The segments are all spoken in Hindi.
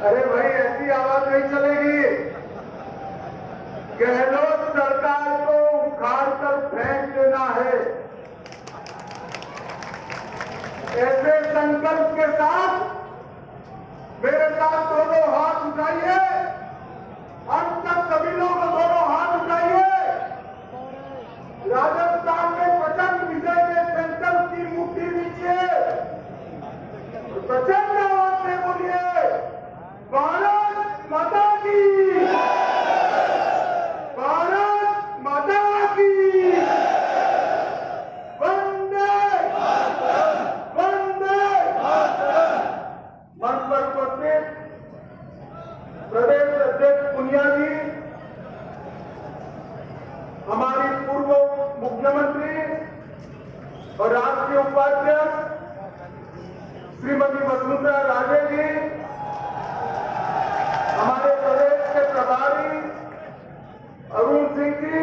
अरे भाई ऐसी आवाज नहीं चलेगी। गहलोत सरकार को उखाड़ कर फेंक देना है। ऐसे संकल्प के साथ मेरे साथ दोनों हाथ उठाइए। हम तक सभी लोग दोनों हाथ उठाइए। राजस्थान में प्रचंड विजय के संकल्प की मुट्ठी दीजिए। प्रचंड आवाज से बोलिए भारत माता की, भारत माता की, वंदे वंदे। मंच पर उपस्थित प्रदेश अध्यक्ष पुनिया जी, हमारी पूर्व मुख्यमंत्री और राष्ट्रीय उपाध्यक्ष श्रीमती वसुंधरा राजे जी, हमारे प्रदेश के प्रभारी अरुण सिंह जी,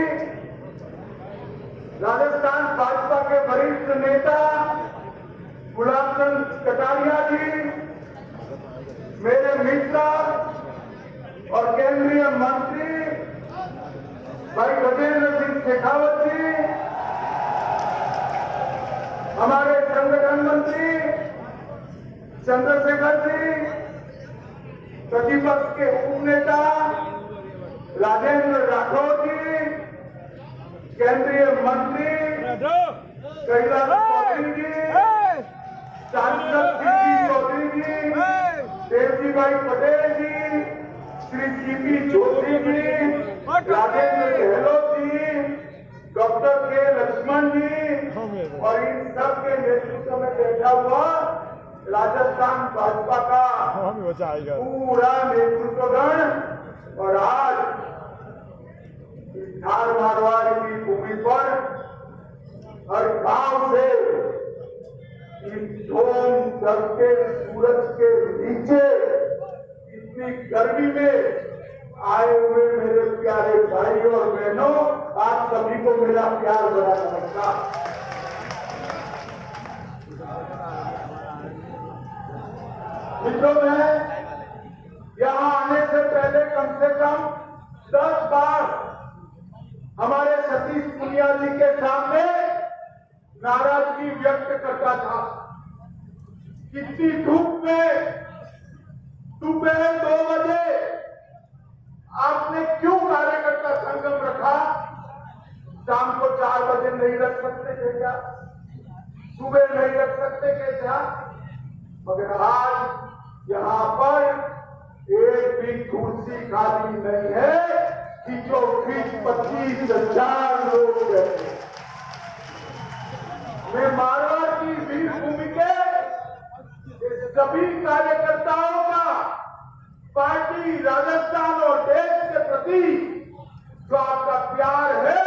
राजस्थान भाजपा के वरिष्ठ नेता गुलाब चंद कटारिया जी, मेरे मित्र और केंद्रीय मंत्री भाई गजेंद्र सिंह शेखावत जी, हमारे संगठन मंत्री चंद्रशेखर जी, प्रतिपक्ष के उपनेता राजेंद्र राठौर जी, केंद्रीय मंत्री कैलाश चौधरी जी, सांसद कीर्ति चौधरी जी, देवजी भाई पटेल जी, श्री सीपी जोशी जी, राजेंद्र गहलोत जी, डॉक्टर के लक्ष्मण जी और इन सब के नेतृत्व में बैठा हुआ राजस्थान भाजपा का पूरा नेतृत्वगण और आज इस धार मारवाड़ की भूमि पर हर गांव से इस धूम दबके सूरज के नीचे इतनी गर्मी में आए हुए मेरे प्यारे भाई और बहनों, आप सभी को मेरा प्यार भरा नमस्कार। मित्रों, मैं यहां आने से पहले कम से कम 10 बार हमारे सतीश पुनिया जी के सामने नाराजगी व्यक्त करता था। कितनी धूप में दोपहर 2 बजे आपने क्यों कार्यकर्ता संगम रखा? शाम को 4 बजे नहीं रख सकते थे क्या? सुबह नहीं रख सकते थे क्या? मगर आज यहाँ पर एक भी कुर्सी खाली नहीं है। खींचो खींच 25,000 लोग बैठे। मैं मारवाड़ की वीर भूमि के सभी कार्यकर्ताओं का पार्टी, राजस्थान और देश के प्रति जो आपका प्यार है,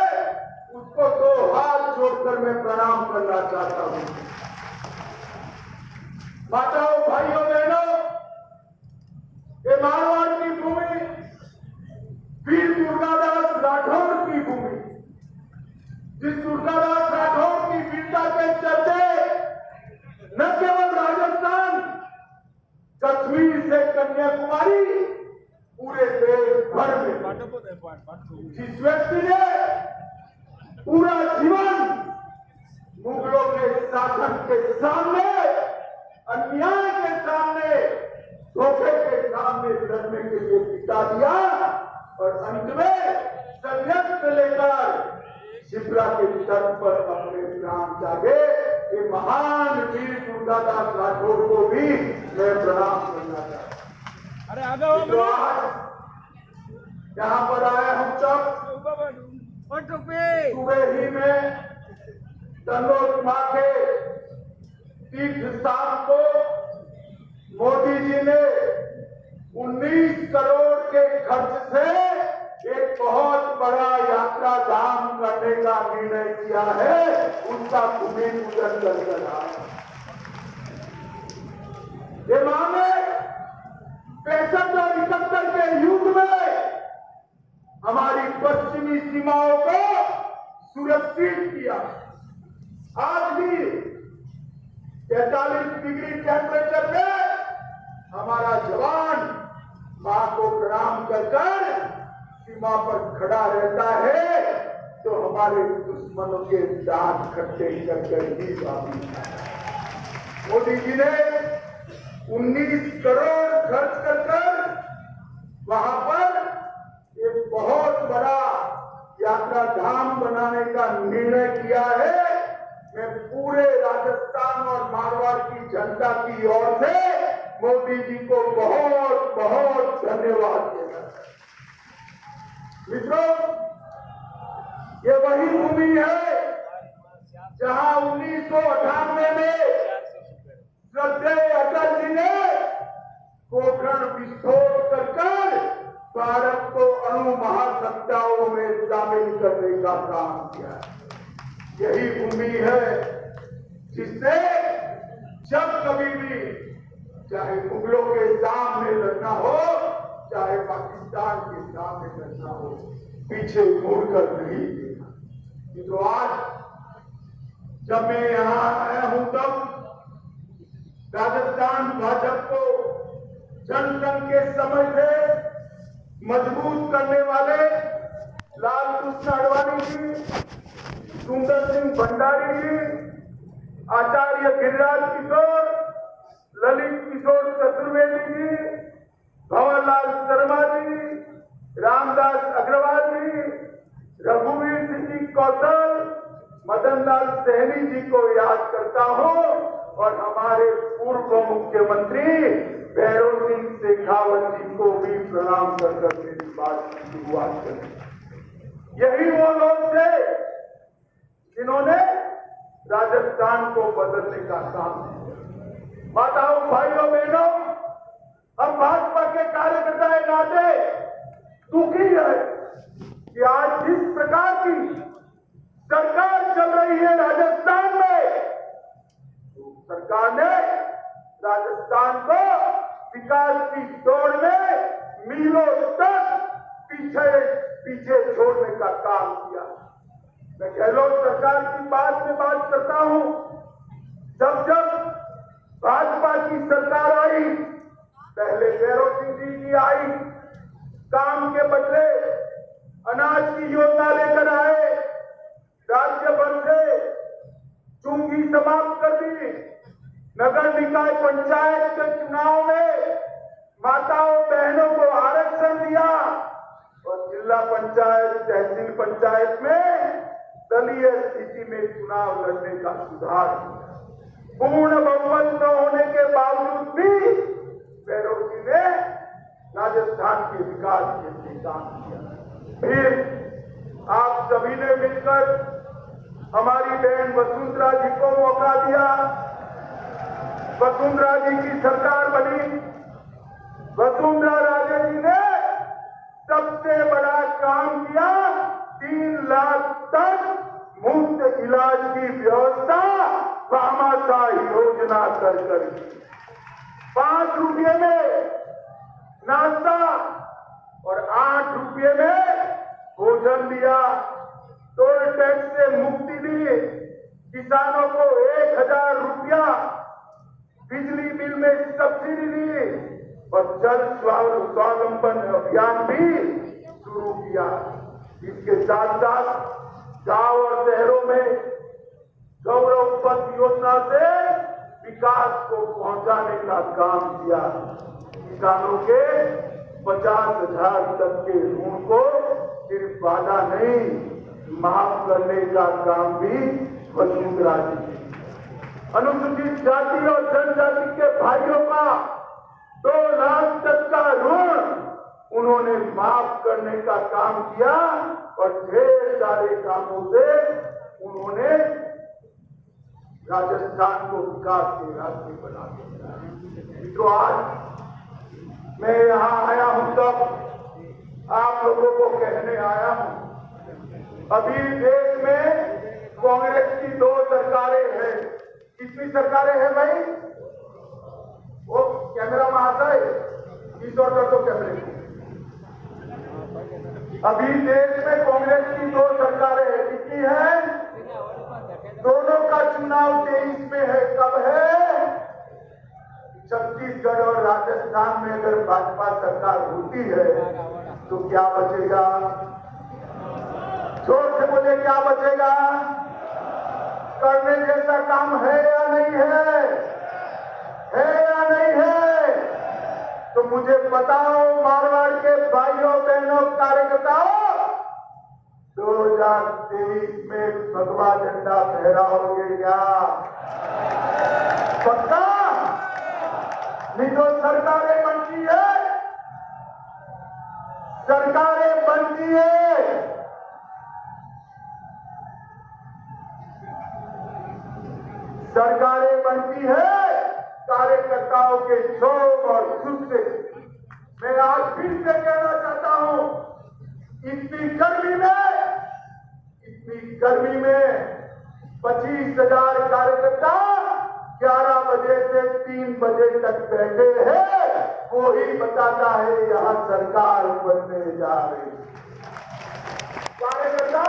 उसको 2 हाथ जोड़कर मैं प्रणाम करना चाहता हूं। माताओं, भाइयों, बहनों, ये मारवाड़ की भूमि वीर दुर्गादास राठौर की भूमि, जिस दुर्गादास राठौर की वीरता के चलते न केवल राजस्थान, कश्मीर से कन्याकुमारी, पूरे देश भर में जिस व्यक्ति ने पूरा जीवन मुगलों के शासन के सामने, अन्याय के सामने, धोखे के सामने लड़ने के लिए बिता दिया और अंत में संयंत्र लेकर शिप्रा के तट पर अपने प्राण त्यागे, ये महान वीर दुर्गादास राठौर को भी मैं प्रणाम करना चाहता हूं। अरे आगे यहाँ पर आए हम सब सुबह ही में तंदोर मां के तीर्थ स्थान को मोदी जी ने 19 करोड़ के खर्च से एक बहुत बड़ा यात्रा धाम करने का निर्णय किया है। उसका भूमि पूजन कर रहा है। ये माने 65 और 71 के युद्ध में हमारी पश्चिमी सीमाओं को सुरक्षित किया। आज भी 43 डिग्री टेम्परेचर में हमारा जवान काम कर सीमा पर खड़ा रहता है तो हमारे दुश्मनों के दांत खट्टे कर ही वापिस आता है। मोदी जी ने 19 करोड़ खर्च कर वहां पर एक बहुत बड़ा यात्रा धाम बनाने का निर्णय किया है। मैं पूरे राजस्थान और मारवाड़ की जनता की ओर से मोदी जी को बहुत बहुत धन्यवाद देना। मित्रों, ये वही भूमि है जहां 1998 में श्रद्धेय अटल जी ने पोखरण विस्फोट कर भारत को अणु महासत्ताओं में शामिल करने का काम किया। यही भूमि है जिससे जब कभी भी चाहे मुगलों के सामने लड़ना हो, चाहे पाकिस्तान के सामने लड़ना हो, पीछे मुड़कर नहीं देखा। तो आज जब मैं यहां आया हूं तब राजस्थान भाजपा को जनसंघ के समय से मजबूत करने वाले लालकृष्ण आडवाणी जी, सुंदर सिंह भंडारी जी, आचार्य गिरिराज किशोर, ललित किशोर चतुर्वेदी जी, भंवरलाल शर्मा जी, रामदास अग्रवाल जी, रघुवीर सिंह जी कौशल, मदन लाल सहनी जी को याद करता हूं और हमारे पूर्व मुख्यमंत्री भैरव सिंह शेखावत जी को भी प्रणाम कर मेरी बात की शुरुआत करें। यही वो लोग थे जिन्होंने राजस्थान को बदलने का काम किया। माताओं, भाइयों, बहनों, हम भाजपा के कार्यकर्ता के नाते दुखी है कि आज जिस प्रकार की सरकार चल रही है राजस्थान में, सरकार ने राजस्थान को विकास की दौड़ में मीलों तक पीछे छोड़ने का काम किया। मैं गहलोत सरकार की बात में बात करता हूं। जब भाजपा की सरकार आई, पहले भैरव सिंह जी की आई, काम के बदले अनाज की योजना लेकर आए, राज्य भर से चुंगी समाप्त कर दी, नगर निकाय पंचायत के चुनाव में माताओं बहनों को आरक्षण दिया और जिला पंचायत तहसील पंचायत में दलीय स्थिति में चुनाव लड़ने का सुधार किया। पूर्ण बहुमत न होने के बावजूद भी भैरव जी ने राजस्थान के विकास के लिए काम किया। फिर आप सभी ने मिलकर हमारी बहन वसुंधरा जी को मौका दिया। वसुंधरा जी की सरकार बनी। वसुंधरा राजे जी ने सबसे बड़ा काम किया, 3 लाख तक मुफ्त इलाज की व्यवस्था भामाशाह योजना कर 5 रुपये में नाश्ता और 8 रुपये में भोजन दिया। टोल टैक्स से मुक्ति दी, किसानों को 1000 रुपया बिजली बिल में सब्सिडी दी और जल स्वावलंबन अभियान भी शुरू किया। इसके साथ साथ गांव और शहरों में गौरव पथ योजना से विकास को पहुंचाने का काम किया। किसानों के 50,000 तक के ऋण को सिर्फ वादा नहीं, माफ करने का काम भी वसुंधरा जी ने। अनुसूचित जाति और जनजाति के भाइयों का 2 लाख तक का ऋण उन्होंने माफ करने का काम किया और ढेर सारे कामों से उन्होंने राजस्थान को विकास के रास्ते बना दिया। तो आज मैं यहां आया हूं तब आप लोगों को कहने आया हूं, अभी देश में कांग्रेस की 2 सरकारें हैं। कितनी सरकारें हैं भाई? वो कैमरा महाशय इस और कर दो कैमरे को। अभी देश में कांग्रेस की 2 सरकारें हैं। कितनी है? दोनों का चुनाव 23 में है। कब है? छत्तीसगढ़ और राजस्थान में अगर भाजपा सरकार होती है तो क्या बचेगा? जोर से बोले, क्या बचेगा? करने जैसा काम है या नहीं है? है या नहीं है? तो मुझे बताओ मारवाड़ के भाइयों बहनों कार्यकर्ताओं, 2023 में भगवा झंडा फहराओगे क्या? पक्का? नहीं तो सरकारें बनती है, सरकारें बनती है, सरकारें बनती है कार्यकर्ताओं के शोर और सुख से। मैं आज फिर से कहना चाहता हूं, इतनी गर्मी में 25,000 कार्यकर्ता 11 बजे से 3 बजे तक बैठे हैं, वो ही बताता है यहां सरकार बनने जा रही है। कार्यकर्ता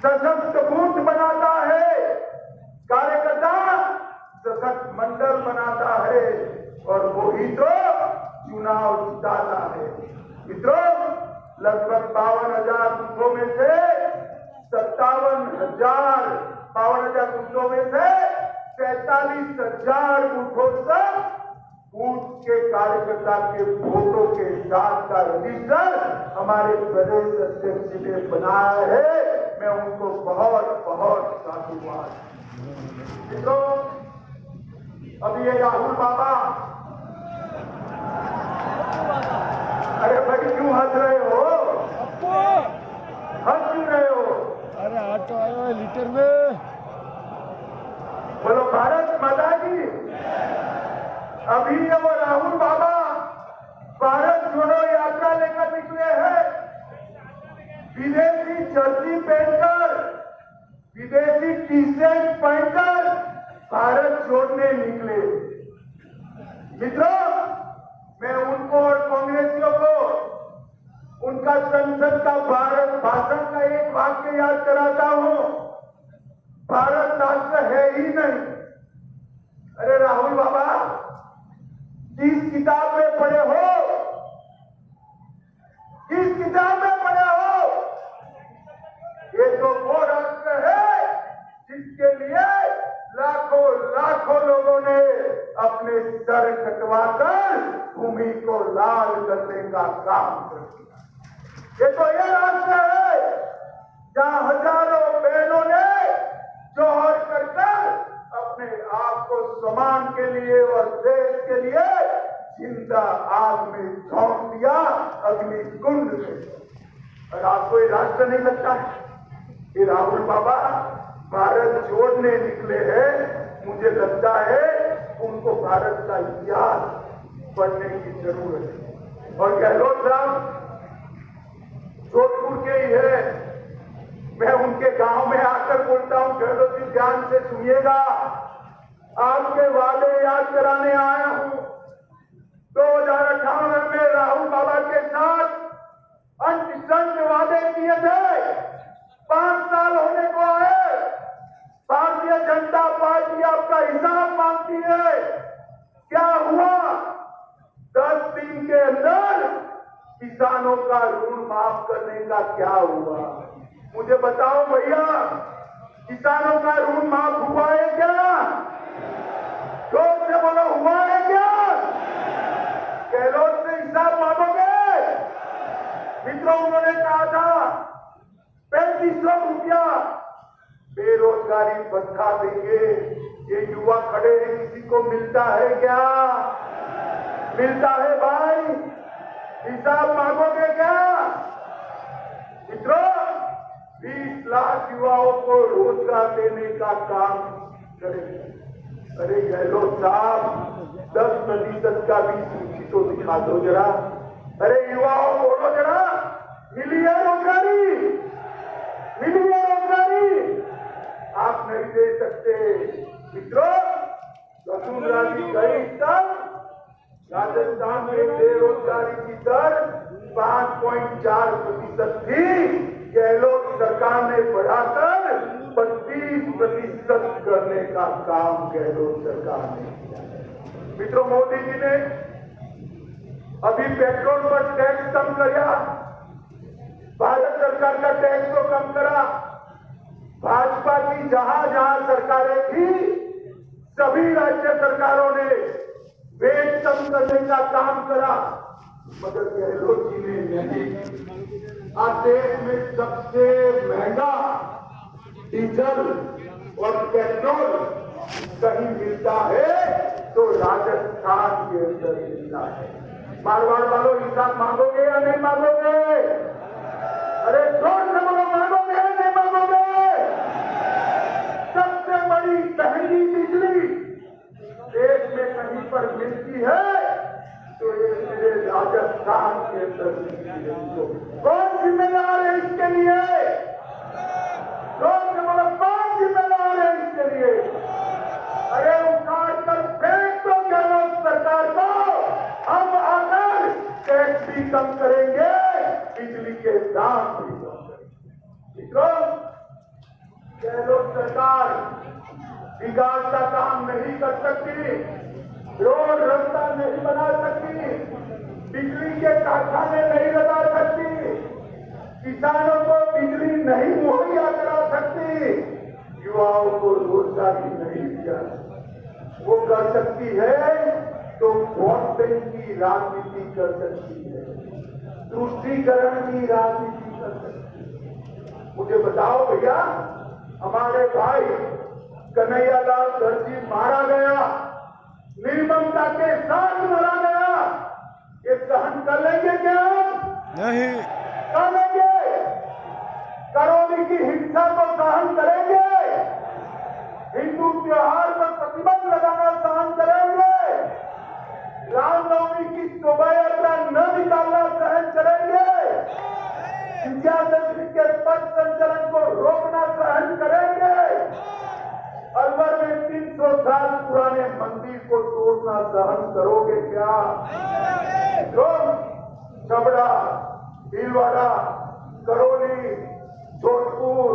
सशक्त बूथ बनाता है, कार्यकर्ता सशक्त मंडल बनाता है और वो ही तो चुनाव जिताता है। मित्रों, लगभग 52,000 बूथों में से 57,000 बूथों में से 43,000 बूथों तक बूथ के कार्यकर्ता के वोटों के साथ का रजिस्टर हमारे प्रदेश अध्यक्ष ने बनाया है। मैं उनको बहुत बहुत साधुवाद। मित्रों, अभी ये राहुल बाबा, अरे भाई क्यों हंस रहे हो? हंस क्यों रहे हो? अरे ऑटो आया है लीटर में। बोलो भारत माता की। अभी ये वो राहुल बाबा भारत जोड़ो यात्रा लेकर निकले हैं, विदेशी जर्सी पहनकर, विदेशी टी शर्ट पहनकर भारत छोड़ने निकले। मित्रों, मैं उनको और कांग्रेसियों को उनका संसद का भारत भाषण का एक वाक्य याद कराता हूं, भारत राष्ट्र है ही नहीं। अरे राहुल बाबा, किस किताब में पढ़े हो? किस किताब में पढ़े हो? ये तो वो राष्ट्र है जिसके लिए लाखों लाखों लोगों ने अपने सर कटवाकर भूमि को लाल करने का काम कर दिया। ये तो ये राष्ट्र है जहां हजारों बहनों ने जौहर कर अपने आप को सम्मान के लिए और देश के लिए जिंदा आग में झोंक दिया, अग्नि कुंड में। और आपको ये राष्ट्र नहीं लगता है? ये राहुल बाबा भारत छोड़ने निकले हैं। मुझे लगता है उनको भारत का इतिहास पढ़ने की जरूरत है। और गहलोत साहब जोधपुर के ही है, मैं उनके गांव में आकर बोलता हूं, गहलोत जी ध्यान से सुनिएगा, आपके वादे याद कराने आया हूं। 2058 में राहुल बाबा के साथ अंत वादे किए थे, 5 साल होने को आए, भारतीय जनता पार्टी आपका हिसाब मांगती है। क्या हुआ? 10 दिन के अंदर किसानों का ऋण माफ करने का क्या हुआ? मुझे बताओ भैया, किसानों का ऋण माफ हुआ है क्या? जोर से बोलो, हुआ है क्या? गहलोत से हिसाब मांगोगे? मित्रों, उन्होंने कहा था 3500 रुपया बेरोजगारी भत्ता देंगे। ये युवा खड़े हैं, किसी को मिलता है क्या? मिलता है भाई? हिसाब मांगोगे क्या? मित्रों, 20 लाख युवाओं को रोजगार देने का काम करेंगे। अरे गहलोत साहब, 10% का भी सूची तो दिखा दो जरा। अरे युवाओं बोलो जरा, मिली है रोजगारी? मिली है रोजगारी? आप नहीं दे सकते। मित्रों, वसुंधरा जी गई तब राजस्थान में बेरोजगारी की दर 5.4% थी। गहलोत सरकार ने बढ़ाकर 25% करने का काम गहलोत सरकार ने किया। मित्रों, मोदी जी ने अभी पेट्रोल पर टैक्स कम किया, भारत सरकार का टैक्स को कम करा। भाजपा की जहां जहां सरकारें थी, सभी राज्य सरकारों ने वेट कम करने का काम करा, मगर गहलोत जी ने नहीं। आज देश में सबसे महंगा डीजल और पेट्रोल कहीं मिलता है तो राजस्थान के अंदर मिलता है। मारवाड़ वालों हिसाब मांगोगे या नहीं मांगोगे? अरे जोर से बोलो, मांगोगे या नहीं मांगोगे? सबसे बड़ी महंगी बिजली देश में कहीं पर मिलती है तो ये मेरे राजस्थान के अंदर मिलती है। कौन जिम्मेदार है इसके लिए? जोर से बोलो, कौन जिम्मेदार है इसके लिए? अरे उखाड़ कर फेंक दो गहलोत सरकार को। हम आकर टैक्स भी कम करेंगे, बिजली के दाम भी कम करेंगे। मित्रों, गहलोत सरकार विकास का काम नहीं कर सकती, रोड रास्ता नहीं बना सकती, बिजली के कारखाने नहीं लगा सकती, किसानों को बिजली नहीं मुहैया करा सकती, युवाओं को रोजगारी नहीं दिया। वो कर सकती है तो वोट बैंक की राजनीति कर सकती है, तुष्टीकरण की राजनीति कर सकती है। मुझे बताओ भैया, हमारे भाई कन्हैयालाल दर्जी मारा गया, निर्ममता के साथ मारा गया, ये सहन कर लेंगे क्या? नहीं। कर लेंगे? करौली की हिंसा को सहन करेंगे? हिंदू त्योहार पर प्रतिबंध लगाना सहन करेंगे? रामनवमी की शोभा यात्रा न निकालना सहन करेंगे? विजयादशमी के पथ संचलन को रोकना सहन करेंगे? अलवर में 300 साल पुराने मंदिर को तोड़ना सहन करोगे क्या? छबड़ा, भीलवाड़ा, करौली, जोधपुर,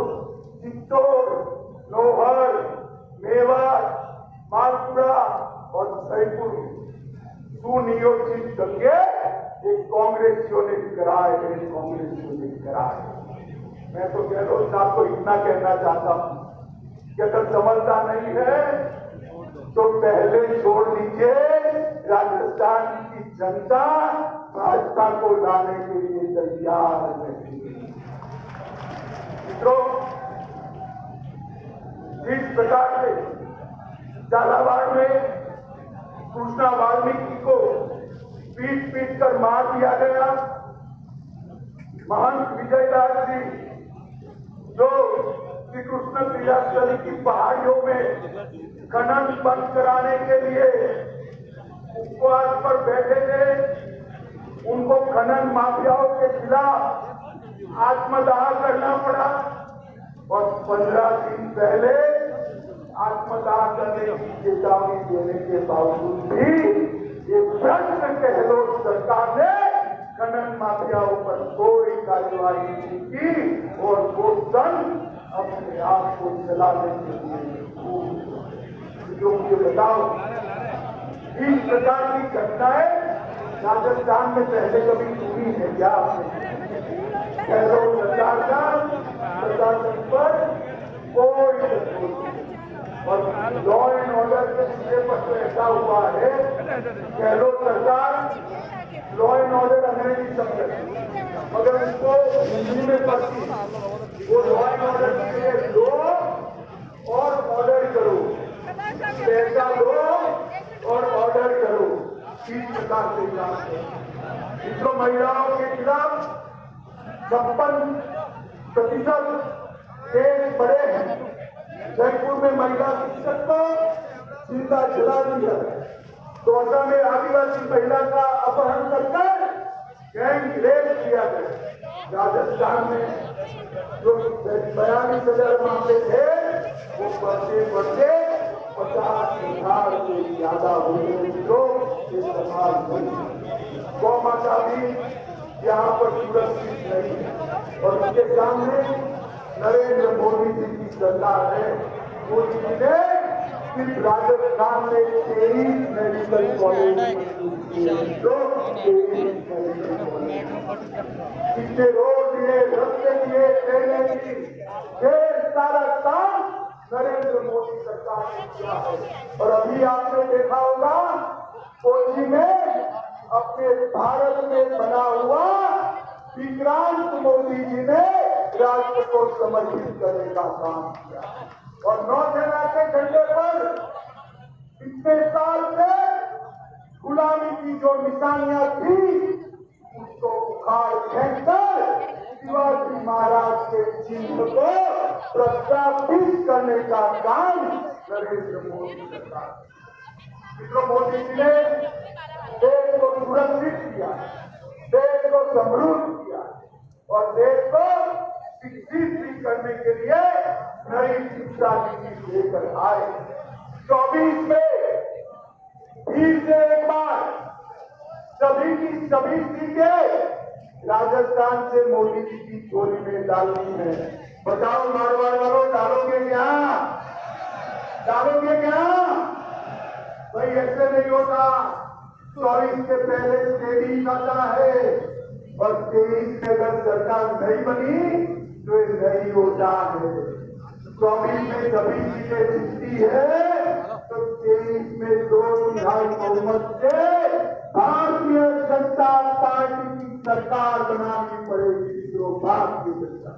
चित्तौड़, नौहर, मेवाड़, मालपुरा और जयपुर सुनियोजित दंगे एक कांग्रेसियों ने कराए, कांग्रेसियों ने कराए। मैं तो गहलोत साहब को इतना कहना चाहता हूं कि अगर समझता नहीं है तो पहले छोड़ दीजिए, राजस्थान की जनता भाजपा को लाने के लिए तैयार नहीं है। मित्रों, जिस प्रकार से झालावाड़ में कृष्णा वाल्मीकि को पीट पीट कर मार दिया गया, महंत विजयदास जी जो श्री कृष्ण क्रियास्थली की पहाड़ियों में खनन बंद कराने के लिए उपवास पर बैठे थे, उनको खनन माफियाओं के खिलाफ आत्मदाह करना पड़ा और 15 दिन पहले आत्मदाह करने की चेतावनी देने के बावजूद भी ये भ्रष्ट गहलोत सरकार ने खनन माफियाओं पर कोई कार्यवाही नहीं की और वो संघ अपने आप को चलाने के लिए जो मुझे बताओ, इस प्रकार की घटनाएं राजस्थान में पहले कभी सुनी है क्या आपने? गहलोत सरकार का प्रशासन पर कोई और लॉ एंड ऑर्डर के मुद्दे पर तो ऐसा हुआ है, गहलोत सरकार लॉ एंड ऑर्डर अंग्रेजी शब्द मगर उनको हिंदी में पढ़ती, वो लॉ एंड ऑर्डर के लिए लो और ऑर्डर करो, पैसा लो और ऑर्डर करो, इस प्रकार से काम करो। इसको महिलाओं के खिलाफ 56% केस बड़े हैं। जयपुर में महिला शिक्षक को जिंदा जला दिया, दौसा में आदिवासी महिला का अपहरण करकर गैंग रेप किया गया। राजस्थान में जो 42,000 मामले थे वो बढ़ते बढ़ते 50,000 से ज्यादा हो गए। लोग ये समाज बनी, गौ माता भी यहाँ पर सुरक्षित नहीं है और उसके सामने नरेंद्र मोदी जी की सरकार है। मोदी जी ने सिर्फ राजस्थान में 23 मेडिकल कॉलेज तो कितने रोड दिए, रस्ते दिए, ट्रेनें दी, ये सारा काम नरेंद्र मोदी सरकार ने किया है। और अभी आपने देखा होगा कोची में अपने भारत में बना हुआ विक्रांत मोदी जी ने राष्ट्र को समर्पित करने का काम किया। और नौसेना के झंडे पर इतने साल से गुलामी की जो निशानियां थी उसको उखाड़ फेंककर शिवाजी महाराज के चिन्ह को प्रस्तावित करने का काम नरेंद्र मोदी सरकार। मित्रों, मोदी जी ने देश को सुरक्षित किया, देश को समृद्ध किया और देश को शिक्षित भी करने के लिए नई शिक्षा नीति लेकर आए। 24 में फिर से एक बार सभी की सभी सीटें राजस्थान से मोदी जी की झोली में डालनी है। बताओ मारवाड़ वालों, डालोगे क्या? डालोगे क्या? भाई ऐसे नहीं होता। 24 से पहले 23 आता है और 23 में अगर सरकार नहीं बनी तो ये नहीं होता है। 24 में सभी सीटें जीतती है तो 23 में 2/3 बहुमत से भारतीय जनता पार्टी की सरकार बनानी पड़ेगी। तो भारतीय जनता,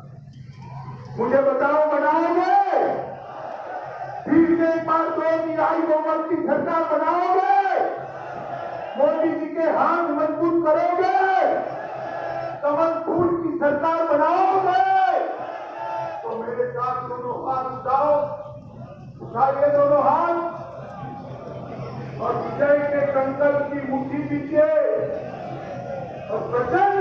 मुझे बताओ, बनाओगे? फिर से एक बार 2/3 बहुमत की सरकार बनाओगे? मोदी जी के हाथ मजबूत करोगे? कमल फूल की सरकार बनाओगे? तो मेरे साथ दोनों हाथ उठाओ, उठाइए दोनों हाथ और विजय के संकल्प की मुट्ठी पीछे और प्रचंड